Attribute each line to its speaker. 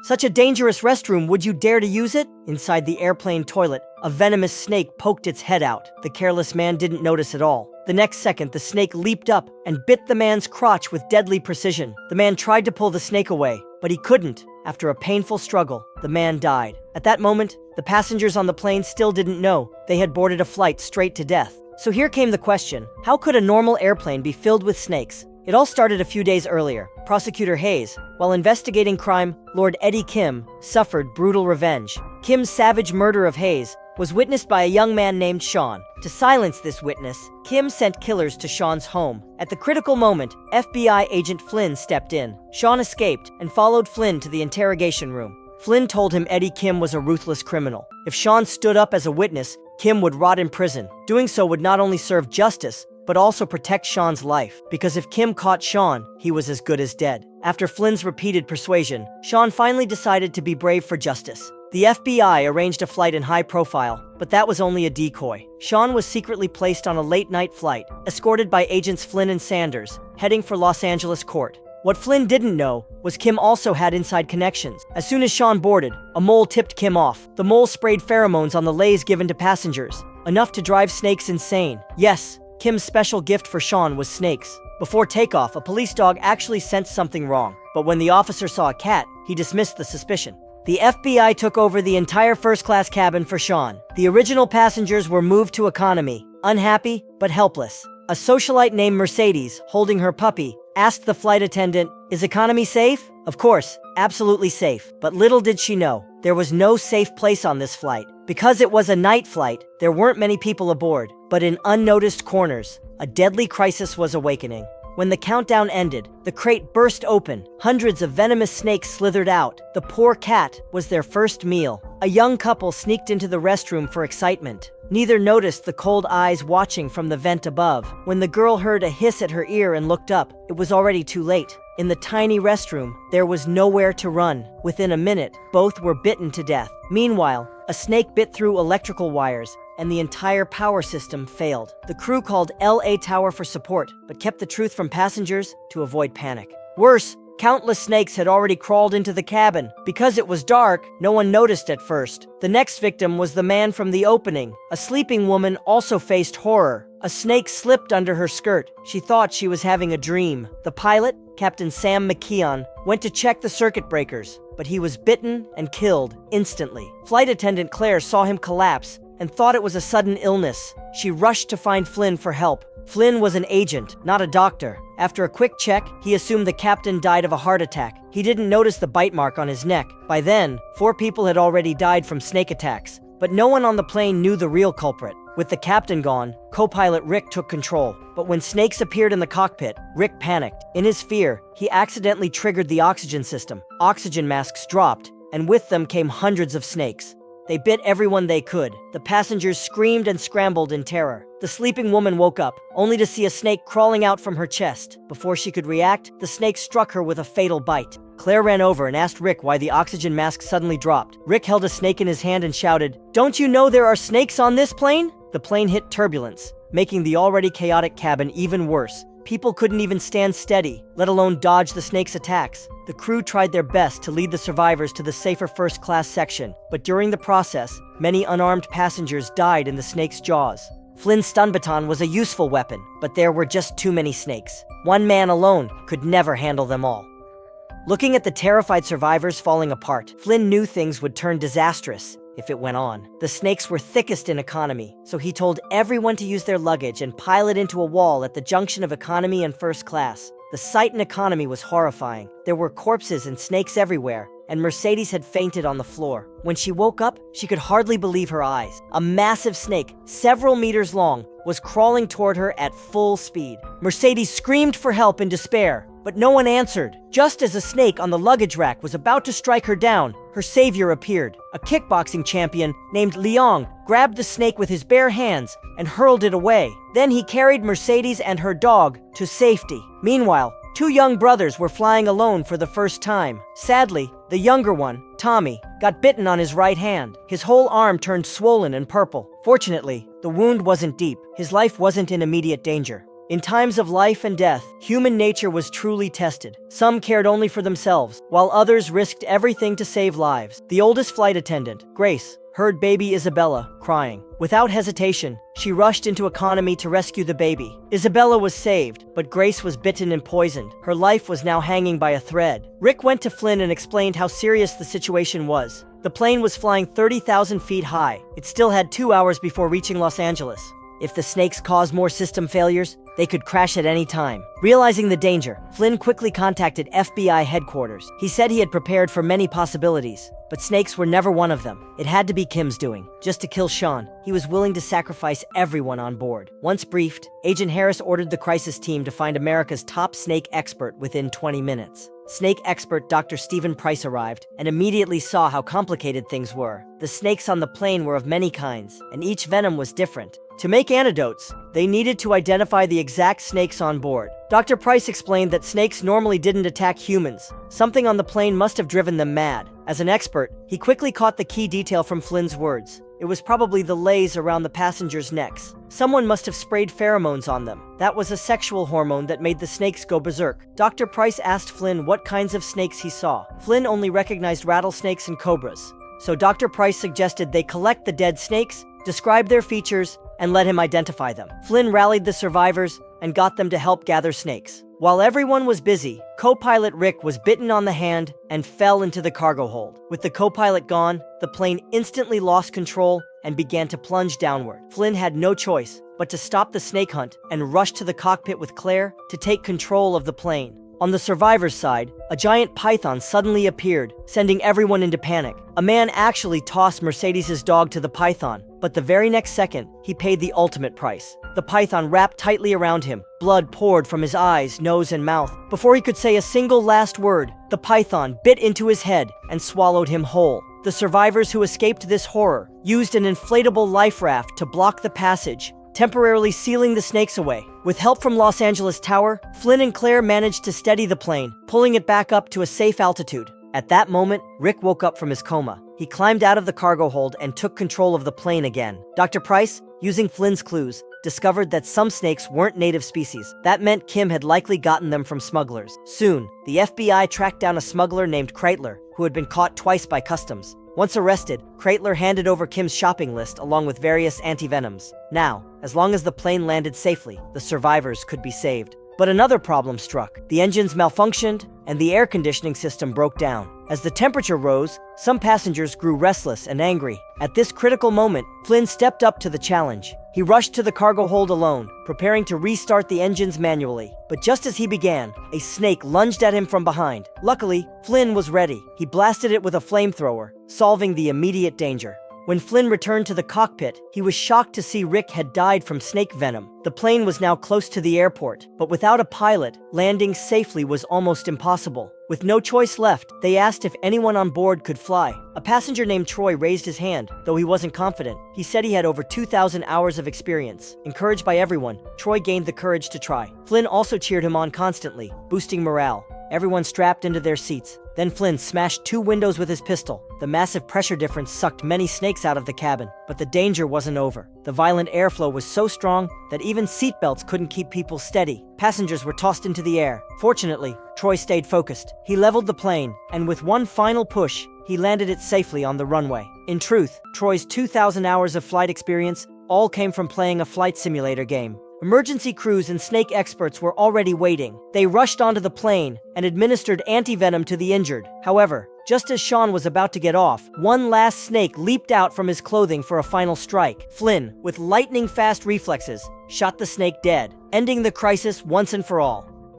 Speaker 1: Such a dangerous restroom, would you dare to use it? Inside the airplane toilet, a venomous snake poked its head out. The careless man didn't notice at all. The next second, the snake leaped up and bit the man's crotch with deadly precision. The man tried to pull the snake away, but he couldn't. After a painful struggle, the man died. At that moment, the passengers on the plane still didn't know they had boarded a flight straight to death. So here came the question: how could a normal airplane be filled with snakes? It all started a few days earlier. Prosecutor Hayes, while investigating crime, Lord Eddie Kim suffered brutal revenge. Kim's savage murder of Hayes was witnessed by a young man named Sean. To silence this witness, Kim sent killers to Sean's home. At the critical moment, FBI agent Flynn stepped in. Sean escaped and followed Flynn to the interrogation room. Flynn told him Eddie Kim was a ruthless criminal. If Sean stood up as a witness, Kim would rot in prison. Doing so would not only serve justice, but also protect Sean's life, because if Kim caught Sean, he was as good as dead. After Flynn's repeated persuasion, Sean finally decided to be brave for justice. The FBI arranged a flight in high profile, but that was only a decoy. Sean was secretly placed on a late-night flight, escorted by agents Flynn and Sanders, heading for Los Angeles court. What Flynn didn't know was Kim also had inside connections. As soon as Sean boarded, a mole tipped Kim off. The mole sprayed pheromones on the leis given to passengers, enough to drive snakes insane. Yes, Kim's special gift for Sean was snakes. Before takeoff, a police dog actually sensed something wrong, but when the officer saw a cat, he dismissed the suspicion. The FBI took over the entire first-class cabin for Sean. The original passengers were moved to economy, unhappy but helpless. A socialite named Mercedes, holding her puppy, asked the flight attendant, "Is economy safe?" Of course, absolutely safe. But little did she know, there was no safe place on this flight. Because it was a night flight, there weren't many people aboard. But in unnoticed corners, a deadly crisis was awakening. When the countdown ended, the crate burst open. Hundreds of venomous snakes slithered out. The poor cat was their first meal. A young couple sneaked into the restroom for excitement. Neither noticed the cold eyes watching from the vent above. When the girl heard a hiss at her ear and looked up, it was already too late. In the tiny restroom, there was nowhere to run. Within a minute, both were bitten to death. Meanwhile, a snake bit through electrical wires, and the entire power system failed. The crew called LA Tower for support, but kept the truth from passengers to avoid panic. Worse, countless snakes had already crawled into the cabin. Because it was dark, no one noticed at first. The next victim was the man from the opening. A sleeping woman also faced horror. A snake slipped under her skirt. She thought she was having a dream. The pilot, Captain Sam McKeon, went to check the circuit breakers, but he was bitten and killed instantly. Flight attendant Claire saw him collapse and thought it was a sudden illness. She rushed to find Flynn for help. Flynn was an agent, not a doctor. After a quick check, he assumed the captain died of a heart attack. He didn't notice the bite mark on his neck. By then, 4 people had already died from snake attacks. But no one on the plane knew the real culprit. With the captain gone, co-pilot Rick took control. But when snakes appeared in the cockpit, Rick panicked. In his fear, he accidentally triggered the oxygen system. Oxygen masks dropped, and with them came hundreds of snakes. They bit everyone they could. The passengers screamed and scrambled in terror. The sleeping woman woke up, only to see a snake crawling out from her chest. Before she could react, the snake struck her with a fatal bite. Claire ran over and asked Rick why the oxygen mask suddenly dropped. Rick held a snake in his hand and shouted, "Don't you know there are snakes on this plane?" The plane hit turbulence, making the already chaotic cabin even worse. People couldn't even stand steady, let alone dodge the snake's attacks. The crew tried their best to lead the survivors to the safer first-class section, but during the process, many unarmed passengers died in the snake's jaws. Flynn's stun baton was a useful weapon, but there were just too many snakes. One man alone could never handle them all. Looking at the terrified survivors falling apart, Flynn knew things would turn disastrous if it went on. The snakes were thickest in economy, so he told everyone to use their luggage and pile it into a wall at the junction of economy and first class. The sight in economy was horrifying. There were corpses and snakes everywhere, and Mercedes had fainted on the floor. When she woke up, she could hardly believe her eyes. A massive snake, several meters long, was crawling toward her at full speed. Mercedes screamed for help in despair, but no one answered. Just as a snake on the luggage rack was about to strike her down, her savior appeared. A kickboxing champion named Leong grabbed the snake with his bare hands and hurled it away. Then he carried Mercedes and her dog to safety. Meanwhile, 2 young brothers were flying alone for the first time. Sadly, the younger one, Tommy, got bitten on his right hand. His whole arm turned swollen and purple. Fortunately, the wound wasn't deep. His life wasn't in immediate danger. In times of life and death, human nature was truly tested. Some cared only for themselves, while others risked everything to save lives. The oldest flight attendant, Grace, heard baby Isabella crying. Without hesitation, she rushed into economy to rescue the baby. Isabella was saved, but Grace was bitten and poisoned. Her life was now hanging by a thread. Rick went to Flynn and explained how serious the situation was. The plane was flying 30,000 feet high. It still had 2 hours before reaching Los Angeles. If the snakes caused more system failures, they could crash at any time. Realizing the danger, Flynn quickly contacted FBI headquarters. He said he had prepared for many possibilities, but snakes were never one of them. It had to be Kim's doing. Just to kill Sean, he was willing to sacrifice everyone on board. Once briefed, Agent Harris ordered the crisis team to find America's top snake expert within 20 minutes. Snake expert Dr. Stephen Price arrived and immediately saw how complicated things were. The snakes on the plane were of many kinds, and each venom was different. To make antidotes, they needed to identify the exact snakes on board. Dr. Price explained that snakes normally didn't attack humans. Something on the plane must have driven them mad. As an expert, he quickly caught the key detail from Flynn's words. It was probably the lays around the passengers' necks. Someone must have sprayed pheromones on them. That was a sexual hormone that made the snakes go berserk. Dr. Price asked Flynn what kinds of snakes he saw. Flynn only recognized rattlesnakes and cobras. So Dr. Price suggested they collect the dead snakes, describe their features, and let him identify them. Flynn rallied the survivors and got them to help gather snakes. While everyone was busy, co-pilot Rick was bitten on the hand and fell into the cargo hold. With the co-pilot gone, the plane instantly lost control and began to plunge downward. Flynn had no choice but to stop the snake hunt and rush to the cockpit with Claire to take control of the plane. On the survivors' side, a giant python suddenly appeared, sending everyone into panic. A man actually tossed Mercedes's dog to the python, but the very next second, he paid the ultimate price. The python wrapped tightly around him. Blood poured from his eyes, nose, and mouth. Before he could say a single last word, the python bit into his head and swallowed him whole. The survivors who escaped this horror used an inflatable life raft to block the passage, temporarily sealing the snakes away. With help from Los Angeles Tower, Flynn and Claire managed to steady the plane, pulling it back up to a safe altitude. At that moment, Rick woke up from his coma. He climbed out of the cargo hold and took control of the plane again. Dr. Price, using Flynn's clues, discovered that some snakes weren't native species. That meant Kim had likely gotten them from smugglers. Soon, the FBI tracked down a smuggler named Kreitler, who had been caught twice by customs. Once arrested, Kreitler handed over Kim's shopping list along with various antivenoms. Now, as long as the plane landed safely, the survivors could be saved. But another problem struck. The engines malfunctioned, and the air conditioning system broke down. As the temperature rose, some passengers grew restless and angry. At this critical moment, Flynn stepped up to the challenge. He rushed to the cargo hold alone, preparing to restart the engines manually. But just as he began, a snake lunged at him from behind. Luckily, Flynn was ready. He blasted it with a flamethrower, solving the immediate danger. When Flynn returned to the cockpit, he was shocked to see Rick had died from snake venom. The plane was now close to the airport, but without a pilot, landing safely was almost impossible. With no choice left, they asked if anyone on board could fly. A passenger named Troy raised his hand, though he wasn't confident. He said he had over 2,000 hours of experience. Encouraged by everyone, Troy gained the courage to try. Flynn also cheered him on constantly, boosting morale. Everyone strapped into their seats. Then Flynn smashed 2 windows with his pistol. The massive pressure difference sucked many snakes out of the cabin, but the danger wasn't over. The violent airflow was so strong that even seatbelts couldn't keep people steady. Passengers were tossed into the air. Fortunately, Troy stayed focused. He leveled the plane, and with one final push, he landed it safely on the runway. In truth, Troy's 2,000 hours of flight experience all came from playing a flight simulator game. Emergency crews and snake experts were already waiting. They rushed onto the plane and administered antivenom to the injured. However, just as Sean was about to get off, one last snake leaped out from his clothing for a final strike. Flynn, with lightning-fast reflexes, shot the snake dead, ending the crisis once and for all.